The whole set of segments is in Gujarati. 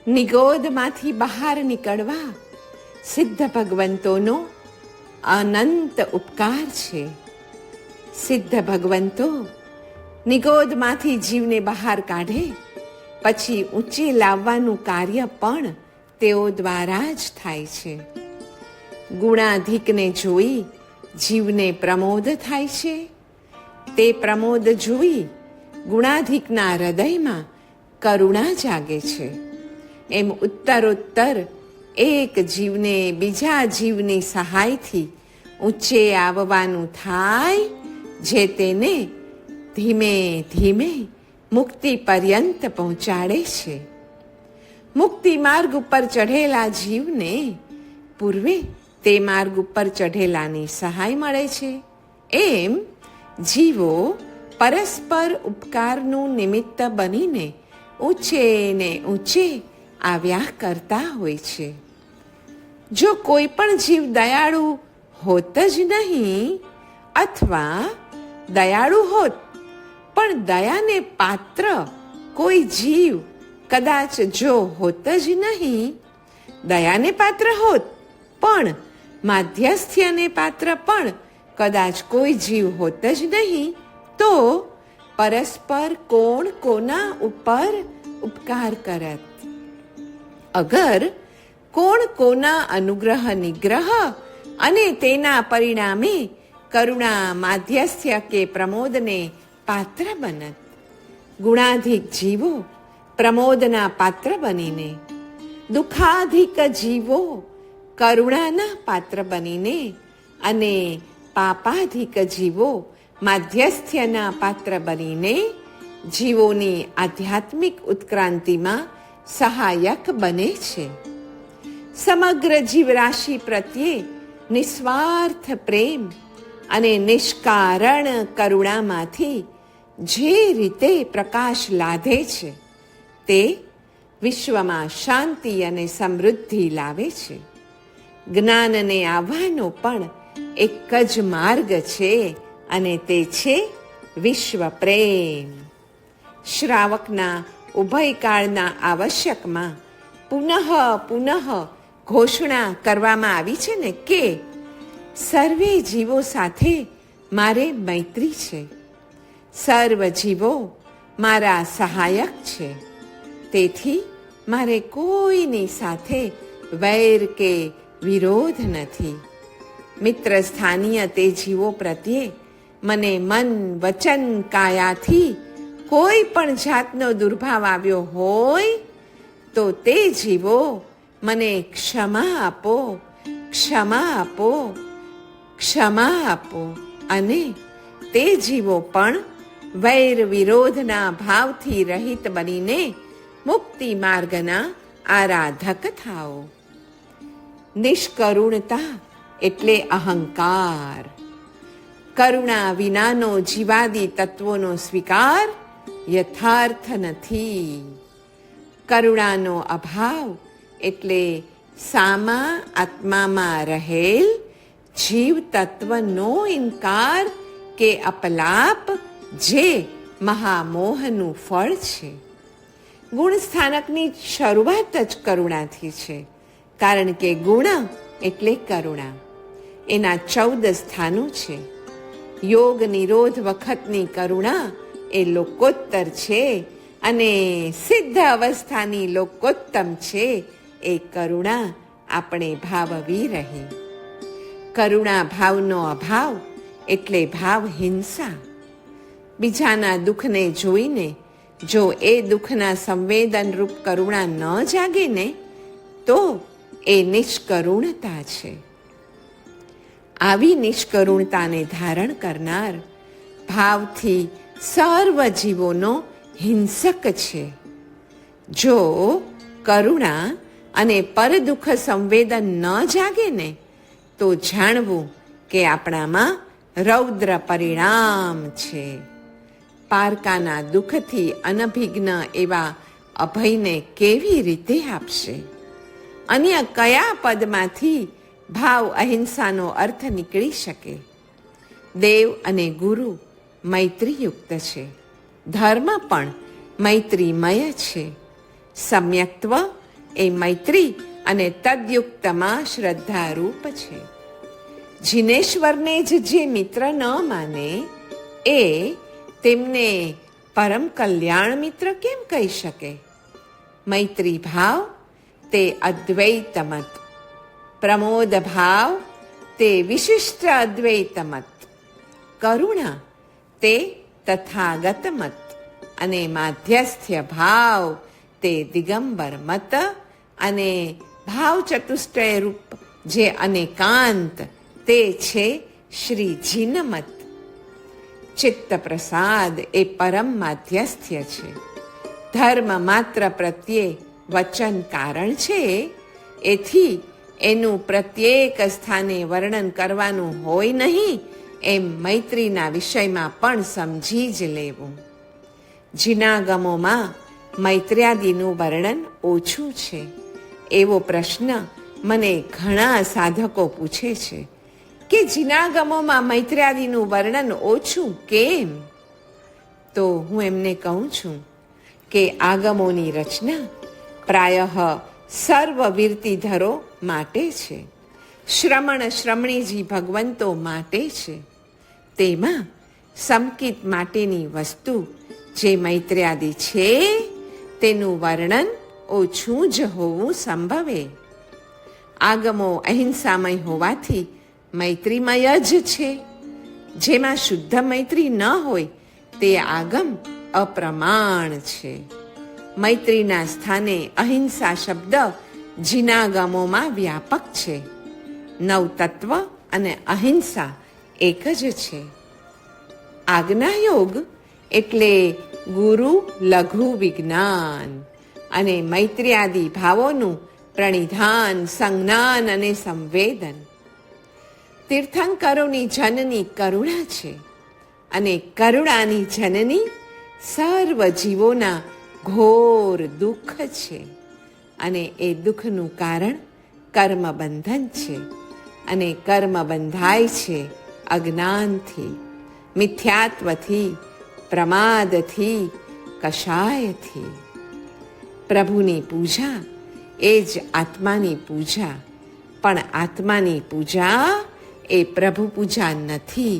નિગોદમાંથી બહાર નીકળવા સિદ્ધ ભગવંતોનો અનંત ઉપકાર છે. સિદ્ધ ભગવંતો નિગોદમાંથી જીવને બહાર કાઢે પછી ઊંચે લાવવાનું કાર્ય પણ તેઓ દ્વારા જ થાય છે. ગુણાધિકને જોઈ જીવને પ્રમોદ થાય છે. તે પ્રમોદ જોઈ ગુણાધિકના હૃદયમાં કરુણા જાગે છે. એમ ઉત્તરોત્તર એક જીવને બીજા જીવની સહાયથી ઊંચે આવવાનું થાય, જે તેને ધીમે ધીમે મુક્તિ પર્યંત પહોંચાડે છે. મુક્તિ માર્ગ ઉપર ચઢેલા જીવને પૂર્વે તે માર્ગ ઉપર ચઢેલાની સહાય મળે છે. એમ જીવો પરસ્પર ઉપકારનું નિમિત્ત બનીને ઊંચે ને ઊંચે આવ્યા કરતા હોય છે. જો કોઈ પણ જીવ દયાળુ હોત જ નહીં, અથવા દયાળુ હોત પણ દયાને પાત્ર કોઈ જીવ કદાચ જો હોત જ નહીં, દયાને પાત્ર હોત પણ માધ્યસ્થ્યને પાત્ર પણ કદાચ કોઈ જીવ હોત જ નહીં, તો પરસ્પર કોણ કોના ઉપર ઉપકાર કરત. અગર કોણ કોના અનુગ્રહ નિગ્રહ અને તેના પરિણામે કરુણા માધ્યસ્થ્ય કે પ્રમોદને પાત્ર બનત. ગુણાધિક જીવો પ્રમોદના પાત્ર બનીને, દુઃખાધિક જીવો કરુણાના પાત્ર બનીને અને પાપાધિક જીવો માધ્યસ્થ્યના પાત્ર બનીને જીવોની આધ્યાત્મિક ઉત્ક્રાંતિમાં સહાયક બને છે. સમગ્ર જીવરાશિ પ્રત્યે નિસ્વાર્થ પ્રેમ અને નિષ્કારણ કરુણામાંથી જે રીતે પ્રકાશ લાધે છે, તે વિશ્વમાં શાંતિ અને સમૃદ્ધિ લાવે છે. જ્ઞાનને આવવાનો પણ એક જ માર્ગ છે, અને તે છે વિશ્વ પ્રેમ. શ્રાવકના ઉભયકાળના આવશ્યકમાં પુનઃ ઘોષણા કરવામાં આવી છે ને કે સર્વે જીવો સાથે મારે મૈત્રી છે. સર્વ જીવો મારા સહાયક છે. તેથી મારે કોઈની સાથે વૈર કે વિરોધ નથી. મિત્ર સ્થાનીય તે જીવો પ્રત્યે મને મન વચન કાયાથી કોઈ પણ જાતનો દુર્ભાવ આવ્યો હોય તો તે જીવો મને ક્ષમા આપો, ક્ષમા આપો, ક્ષમા આપો. અને તે જીવો પણ વૈર વિરોધના ભાવથી રહિત બનીને મુક્તિ માર્ગના આરાધક થાઓ. નિષ્કરુણતા એટલે અહંકાર. કરુણા વિનાનો જીવાદી તત્વોનો સ્વીકાર યથાર્થ નથી. કરુણાનો અભાવ એટલે સામા આત્મામાં રહેલ જીવ તત્વનો ઇનકાર કે અપલાપ, જે મહામોહનું ફળ છે. ગુણ સ્થાનકની શરૂઆત જ કરુણાથી છે, કારણ કે ગુણ એટલે કરુણા. એના 14 સ્થાનો છે. યોગ નિરોધ વખતની કરુણા એ લોકોત્તર છે, અને સિદ્ધ અવસ્થાની લોકોત્તમ છે એ કરુણા આપણે ભાવવી રહી. કરુણા ભાવનો અભાવ એટલે ભાવ હિંસા. બીજાના દુઃખને જોઈને જો એ દુઃખના સંવેદનરૂપ કરુણા ન જાગે ને, તો એ નિષ્કરુણતા છે. આવી નિષ્કરુણતાને ધારણ કરનાર ભાવથી સર્વ જીવોનો હિંસક છે. જો કરુણા અને પરદુઃખ સંવેદન ન જાગે ને, તો જાણવું કે આપણામાં રૌદ્ર પરિણામ છે. પારકાના દુઃખથી અનભિજ્ઞ એવા અભયને કેવી રીતે આપશે? અન્ય કયા પદમાંથી ભાવ અહિંસાનો અર્થ નીકળી શકે? દેવ અને ગુરુ મૈત્રીયુક્ત છે. ધર્મ પણ મૈત્રીમય છે. સમ્યક્ત્વ એ મૈત્રી અને તદયુક્તમાં શ્રદ્ધારૂપ છે. જિનેશ્વરને જ જે મિત્ર ન માને એ તેમને પરમ કલ્યાણ મિત્ર કેમ કહી શકે? મૈત્રી ભાવ તે અદ્વૈત મત, પ્રમોદ ભાવ તે વિશિષ્ટ અદ્વૈત મત, કરુણા તે તથાગત મત અને માધ્યસ્થ્ય ભાવ તે દિગંબર મત અને ભાવ ચતુષ્ટય રૂપ જે અનેકાંત તે છે શ્રીજીન મત. ચિત્ત પ્રસાદ એ પરમ માધ્યસ્થ્ય છે. ધર્મ માત્ર પ્રત્યે વચન કારણ છે, એથી એનું પ્રત્યેક સ્થાને વર્ણન કરવાનું હોય નહીં એમ મૈત્રીના વિષયમાં પણ સમજી જ લેવું. જિનાગમોમાં મૈત્ર્યાદિનું વર્ણન ઓછું છે એવો પ્રશ્ન મને ઘણા સાધકો પૂછે છે કે જિનાગમોમાં મૈત્ર્યાદિનું વર્ણન ઓછું કેમ? તો હું એમને કહું છું કે આગમોની રચના પ્રાયઃ સર્વવીરતીધરો માટે છે, શ્રમણ શ્રમણીજી ભગવંતો માટે છે. તેમાં સંકિત માટેની વસ્તુ જે મૈત્ર્યાદિ છે તેનું વર્ણન ઓછું જ હોવું સંભવે. આગમો અહિંસામય હોવાથી મૈત્રીમય જ છે. જેમાં શુદ્ધ મૈત્રી ન હોય તે આગમ અપ્રમાણ છે. મૈત્રીના સ્થાને અહિંસા શબ્દ જિનાગમોમાં વ્યાપક છે. નવતત્વ અને અહિંસા એક જ છે. આજ્ઞાયોગ એટલે ગુરુ લઘુ વિજ્ઞાન અને મૈત્ર્યાદિ ભાવોનું પ્રણિધાન, સંજ્ઞાન અને સંવેદન. તીર્થંકરોની જનની કરુણા છે અને કરુણાની જનની સર્વ જીવોના ઘોર દુઃખ છે અને એ દુઃખનું કારણ કર્મબંધન છે અને કર્મ બંધાય છે અજ્ઞાનથી, મિથ્યાત્વથી, પ્રમાદથી, કષાયથી. પ્રભુની પૂજા એ જ આત્માની પૂજા, પણ આત્માની પૂજા એ પ્રભુ પૂજા નથી.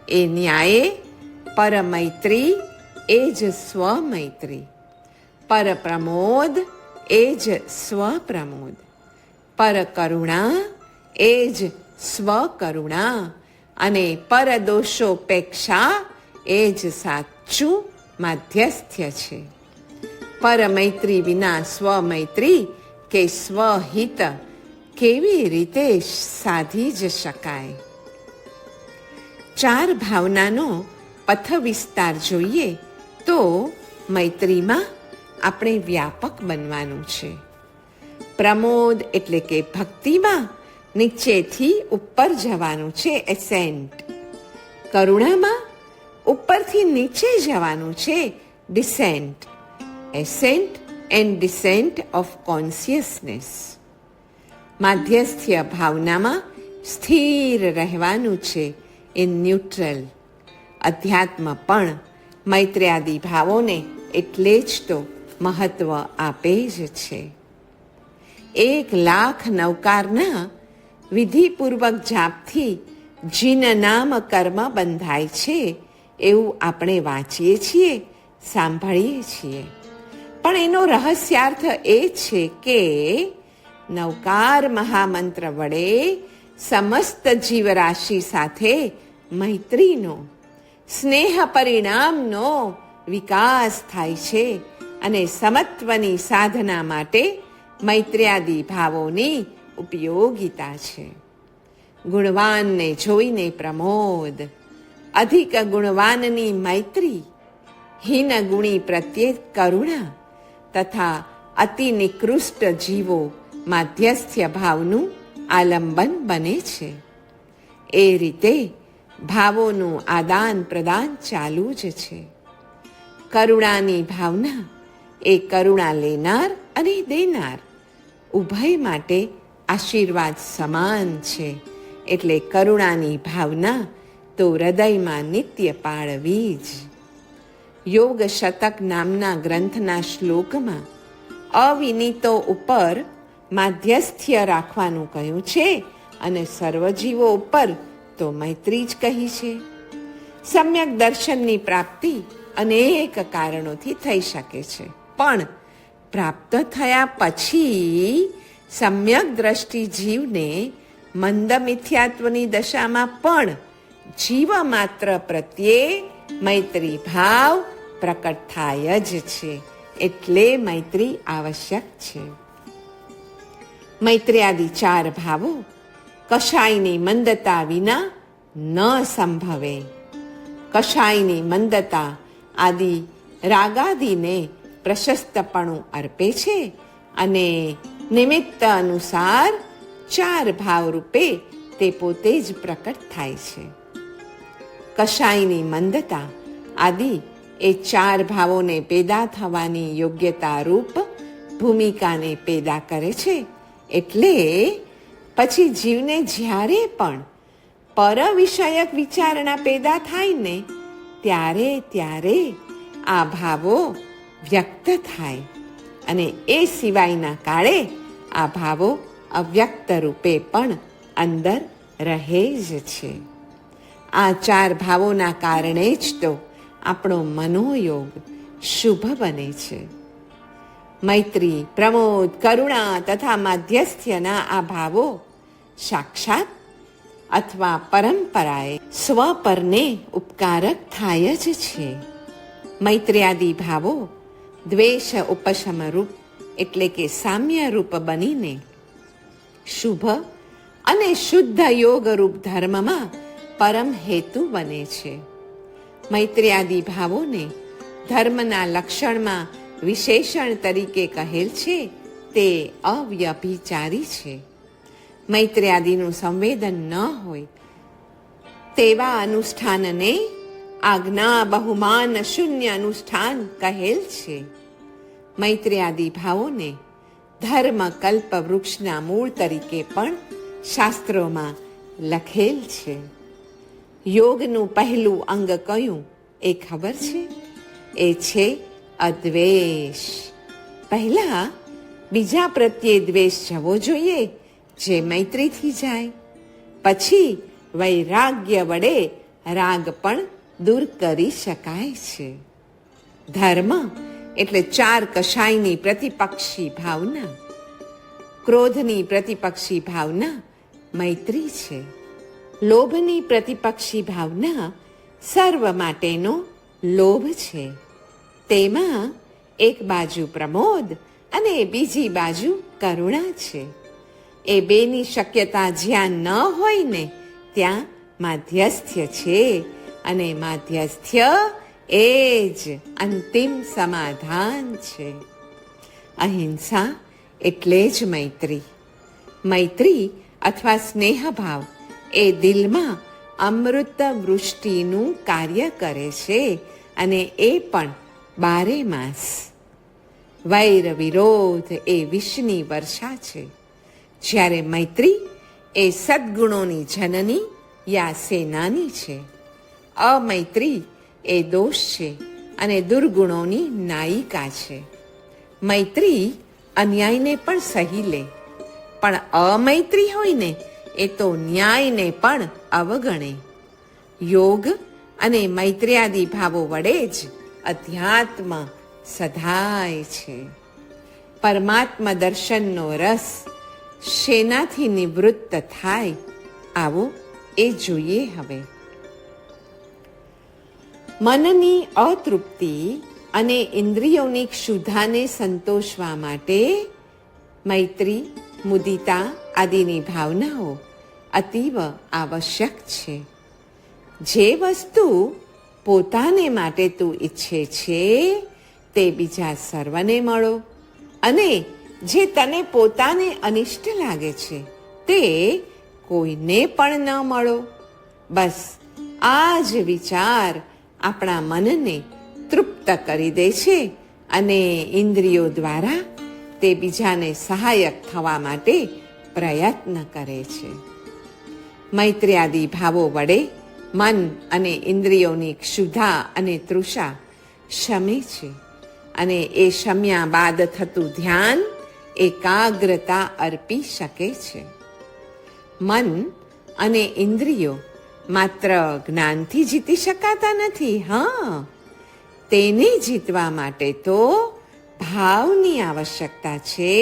એ ન્યાયે પરમૈત્રી એ જ સ્વમૈત્રી, પરપ્રમોદ એ જ સ્વપ્રમોદ, પરકરુણા એ જ સ્વકરુણા અને પરદોષોપેક્ષા એ જ સાચું માધ્યસ્થ્ય છે. પરમૈત્રી વિના સ્વમૈત્રી કે સ્વહિત કેવી રીતે સાધી જ શકાય? ચાર ભાવનાનો પથ વિસ્તાર જોઈએ તો મૈત્રીમાં આપણે વ્યાપક બનવાનું છે. પ્રમોદ એટલે કે ભક્તિમાં નીચેથી ઉપર જવાનું છે, એસેન્ટ. કરુણામાં ઉપરથી નીચે જવાનું છે, descent. Ascent and descent of consciousness. માધ્યસ્થ્ય ભાવનામાં સ્થિર રહેવાનું છે, ઇન ન્યુટ્રલ. અધ્યાત્મ પણ મૈત્ર્યાદિ ભાવોને એટલે જ તો મહત્વ આપે જ છે. 1,00,000 નવકારના વિધિપૂર્વક જાપથી જીન નામ કર્મ બંધાય છે એવું આપણે વાંચીએ છીએ, સાંભળીએ છીએ. પણ એનો રહસ્યાર્થ એ છે કે નવકાર મહામંત્ર વડે સમસ્ત જીવરાશિ સાથે મૈત્રીનો, સ્નેહ પરિણામનો વિકાસ થાય છે અને સમત્વની સાધના માટે મૈત્ર્યાદિ ભાવોની ઉપયોગિતા છે. ગુણવાનને જોઈને પ્રમોદ, અધિક ગુણવાનની મૈત્રી, હીન ગુણી પ્રત્યે કરુણા તથા અતિ નિકૃષ્ટ જીવો માધ્યસ્થ્ય ભાવનું આલંબન બને છે. એ રીતે ભાવોનું આદાન પ્રદાન ચાલુ જ છે. કરુણાની ભાવના એ કરુણા લેનાર અને દેનાર ઉભય માટે આશીર્વાદ સમાન છે. એટલે કરુણાની ભાવના તો હૃદયમાં નિત્ય પાળવી જ. યોગ શતક નામના ગ્રંથના શ્લોકમાં અવિનીતો ઉપર માધ્યસ્થ્ય રાખવાનું કહ્યું છે અને સર્વજીવો ઉપર તો મૈત્રી જ કહી છે. સમ્યક દર્શનની પ્રાપ્તિ અનેક કારણોથી થઈ શકે છે, પણ પ્રાપ્ત થયા પછી સમ્યક દ્રષ્ટિ જીવને મંદ મિથ્યાત્વની દશામાં પણ જીવ માત્ર પ્રત્યે મૈત્રી ભાવ પ્રકટ થાય જ છે. એટલે મૈત્રી આવશ્યક છે. મૈત્ર્યાદિ 4 ભાવો કશાયની મંદતા વિના ન સંભવે. કશાયની મંદતા આદિ રાગાદિને પ્રશસ્તપણું અર્પે છે અને નિમિત્ત અનુસાર 4 ભાવ રૂપે તે પોતે જ પ્રકટ થાય છે. કશાયની મંદતા આદિ એ 4 ભાવોને પેદા થવાની યોગ્યતા રૂપ ભૂમિકાને પેદા કરે છે. એટલે પછી જીવને જ્યારે પણ પર વિષયક વિચારણા પેદા થાય ને ત્યારે આ ભાવો વ્યક્ત થાય અને એ સિવાયના કાળે આ ભાવો અવ્યક્ત રૂપે પણ અંદર રહે જ છે. આ 4 ભાવોના કારણે જ તો આપણો મનોયોગ શુભ બને છે. મૈત્રી, પ્રમોદ, કરુણા તથા માધ્યસ્થ્યના આ ભાવો સાક્ષાત અથવા પરંપરાએ સ્વ પરને ઉપકારક થાય જ છે. મૈત્ર્યાદિ ભાવો દ્વેષ ઉપશમ રૂપ એટલે કે સામ્ય રૂપ બનીને શુભ અને શુદ્ધ યોગ રૂપ ધર્મમાં પરમ હેતુ બને છે. મૈત્ર્યાદિ ભાવોને ધર્મના લક્ષણમાં વિશેષણ તરીકે કહેલ છે તે અવ્યભિચારી છે. મૈત્ર્યાદિનું સંવેદન ન હોય તેવા અનુષ્ઠાનને આજ્ઞા બહુમાન શૂન્ય અનુષ્ઠાન કહેલ છે. મૈત્ર્યાદિ ભાવોને ધર્મ કલ્પ વૃક્ષના મૂળ તરીકે પણ શાસ્ત્રોમાં લખેલ છે. યોગનું પહેલું અંગ કયું એ ખબર છે? એ છે અદ્વેષ. પહેલા બીજા પ્રત્યે દ્વેષ જવો જોઈએ જે મૈત્રીથી જાય. પછી વૈરાગ્ય વડે રાગ પણ દૂર કરી શકાય છે. ધર્મ એટલે 4 કશાયની પ્રતિપક્ષી ભાવના. ક્રોધની પ્રતિપક્ષી ભાવના મૈત્રી છે. લોભની પ્રતિપક્ષી ભાવના સર્વ માટેનો લોભ છે. તેમાં એક બાજુ પ્રમોદ અને બીજી બાજુ કરુણા છે. એ બેની શક્યતા જ્યાં ન હોય ને ત્યાં માધ્યસ્થ્ય છે અને માધ્યસ્થ્ય એ જ અંતિમ સમાધાન છે. અહિંસા એટલે જ મૈત્રી. મૈત્રી અથવા સ્નેહભાવ એ દિલમાં અમૃત વૃષ્ટિનું કાર્ય કરે છે અને એ પણ 12 માસ. વૈર વિરોધ એ વિષની વર્ષા છે, જ્યારે મૈત્રી એ સદ્ગુણોની જનની યા સેનાની છે. અમૈત્રી એ દોષ છે અને દુર્ગુણોની નાયિકા છે. મૈત્રી અન્યાયને પણ સહી લે, પણ અમૈત્રી હોય ને એ તો ન્યાયને પણ અવગણે. યોગ અને મૈત્ર્યાદિ ભાવો વડે જ અધ્યાત્મ સધાય છે. પરમાત્મ દર્શનનો રસ શેનાથી નિવૃત્ત થાય આવો એ જોઈએ. હવે મનની અતૃપ્તિ અને ઇન્દ્રિયોની ક્ષુધાને સંતોષવા માટે મૈત્રી, મુદિતા આદિની ભાવનાઓ અતીવ આવશ્યક છે. જે વસ્તુ પોતાને માટે તું ઈચ્છે છે તે બીજા સર્વને મળો, અને જે તને પોતાને અનિષ્ટ લાગે છે તે કોઈને પણ ન મળો. બસ આ જ વિચાર આપણા મનને તૃપ્ત કરી દે છે અને ઇન્દ્રિયો દ્વારા તે બીજાને સહાયક થવા માટે પ્રયત્ન કરે છે. મૈત્ર્યાદિ ભાવો વડે મન અને ઇન્દ્રિયોની ક્ષુધા અને તૃષા શમે છે અને એ શમ્યા બાદ થતું ધ્યાન એકાગ્રતા અર્પી શકે છે. મન અને ઇન્દ્રિયો માત્ર જ્ઞાનથી જીતી શકાતા નથી. તેને જીતવા માટે તો ભાવની આવશ્યકતા છે,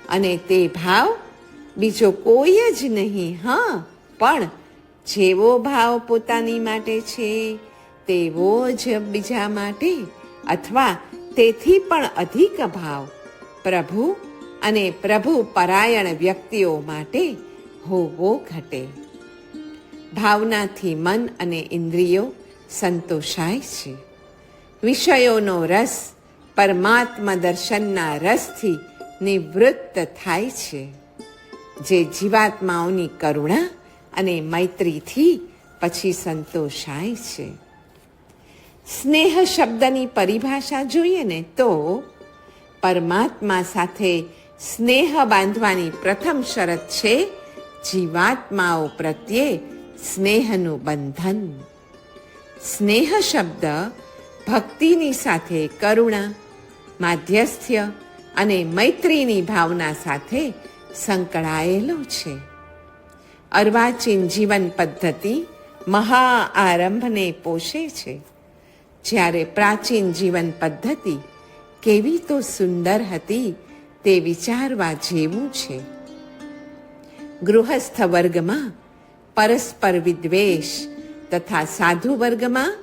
અને તે ભાવ બીજો કોઈ જ નહીં, પણ જેવો ભાવ પોતાની માટે છે તેવો જ બીજા માટે, અથવા તેથી પણ અધિક ભાવ પ્રભુ અને પ્રભુ પરાયણ વ્યક્તિઓ માટે હોવો ઘટે. ભાવનાથી મન અને ઇન્દ્રિયો સંતોષાય છે. વિષયોનો રસ પરમાત્મા દર્શનના રસથી નિવૃત્ત થાય છે, જે જીવાત્માઓની કરુણા અને મૈત્રીથી પછી સંતોષાય છે. સ્નેહ શબ્દની પરિભાષા જોઈએ ને તો પરમાત્મા સાથે સ્નેહ બાંધવાની પ્રથમ શરત છે જીવાત્માઓ પ્રત્યે સ્નેહનું બંધન. સ્નેહ શબ્દ ભક્તિની સાથે કરુણા, માધ્યસ્થ્ય અને મૈત્રીની ભાવના સાથે સંકળાયેલો છે. અર્વાચીન જીવન પદ્ધતિ મહા આરંભને પોષે છે, જ્યારે પ્રાચીન જીવન પદ્ધતિ કેવી તો સુંદર હતી તે વિચારવા જેવું છે. ગૃહસ્થ વર્ગમાં પરસ્પર વિદ્વેષ તથા સાધુ વર્ગમાં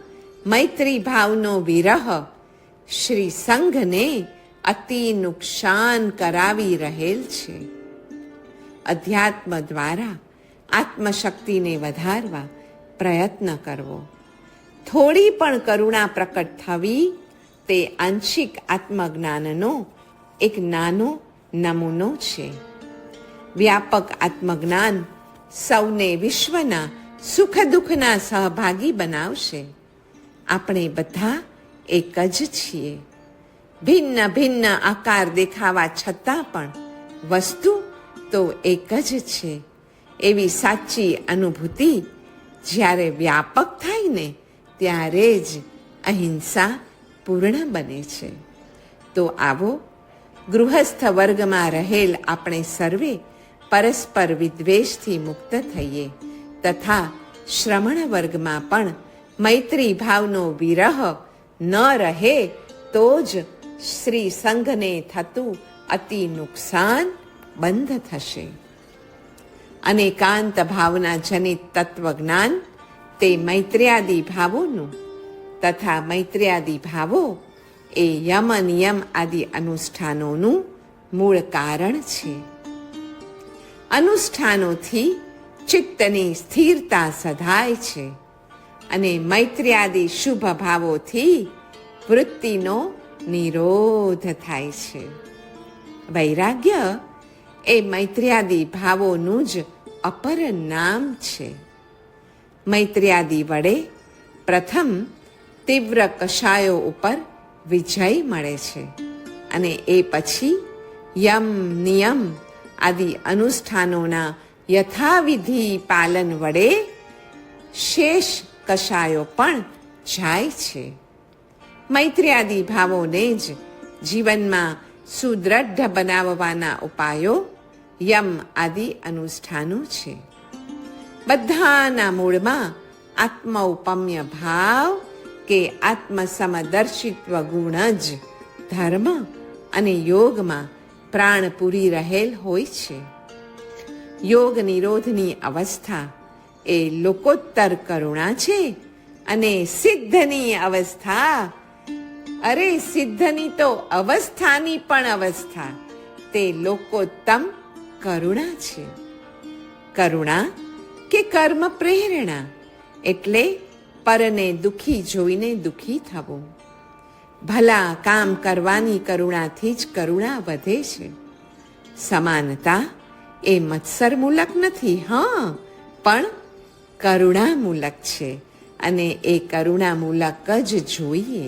મૈત્રી ભાવનો વિરહ શ્રી સંઘને અતિ નુકસાન કરાવી રહેલ છે. અધ્યાત્મ દ્વારા આત્મશક્તિને વધારવા પ્રયત્ન કરવો, થોડી પણ કરુણા પ્રકટ થવી, તે આંશિક આત્મજ્ઞાનનો એક નાનો નમૂનો છે. વ્યાપક આત્મજ્ઞાન સૌને વિશ્વના સુખ દુઃખના સહભાગી બનાવશે. આપણે બધા એક જ છીએ. ભિન્ન ભિન્ન આકાર દેખાવા છતાં પણ વસ્તુ તો એક જ છે. એવી સાચી અનુભૂતિ જ્યારે વ્યાપક થાય ને ત્યારે જ અહિંસા પૂર્ણ બને છે. તો આવો ગૃહસ્થ વર્ગમાં રહેલ આપણે સર્વે પરસ્પર વિદ્વેષથી મુક્ત થઈએ, તથા શ્રમણ વર્ગમાં પણ મૈત્રી ભાવનો વિરહ ન રહે તો જ શ્રી સંઘને થતું અતિ નુકસાન બંધ થશે. અનેકાંત ભાવના જનિત તત્વજ્ઞાન તે મૈત્ર્યાદિ ભાવોનું, તથા મૈત્ર્યાદિ ભાવો એ યમ નિયમ આદિ અનુષ્ઠાનોનું મૂળ કારણ છે. અનુષ્ઠાનોથી ચિત્તની સ્થિરતા સધાય છે, અને મૈત્ર્યાદિ શુભ ભાવોથી વૃત્તિનો નિરોધ થાય છે. વૈરાગ્ય એ મૈત્ર્યાદિ ભાવોનું જ અપર નામ છે. મૈત્ર્યાદિ વડે પ્રથમ તીવ્ર કષાયો ઉપર વિજય મળે છે, અને એ પછી યમ નિયમ આદિ અનુષ્ઠાનોના યથાવિધિ પાલન વડે શેષ કષાયો પણ જાય છે. મૈત્ર્યાદિ ભાવોને જ જીવનમાં સુદ્રઢ બનાવવાના ઉપાયો યમ આદિ અનુષ્ઠાનો છે. બધાના મૂળમાં આત્મૌપમ્ય ભાવ કે આત્મસમદર્શિત્વ ગુણ જ ધર્મ અને યોગમાં પ્રાણ પૂરી રહેલ હોય છે. યોગ નિરોધની અવસ્થા એ લોકોત્તર કરુણા છે, અને સિદ્ધની અવસ્થા, અરે સિદ્ધની તો અવસ્થાની પણ અવસ્થા, તે લોકોત્તમ કરુણા છે. કરુણા કે કર્મ પ્રેરણા એટલે પરને દુઃખી જોઈને દુઃખી થવું. ભલા કામ કરવાની કરુણાથી જ કરુણા વધે છે. સમાનતા એ મત્સરમૂલક નથી, પણ કરુણામૂલક છે, અને એ કરુણામૂલક જ જોઈએ.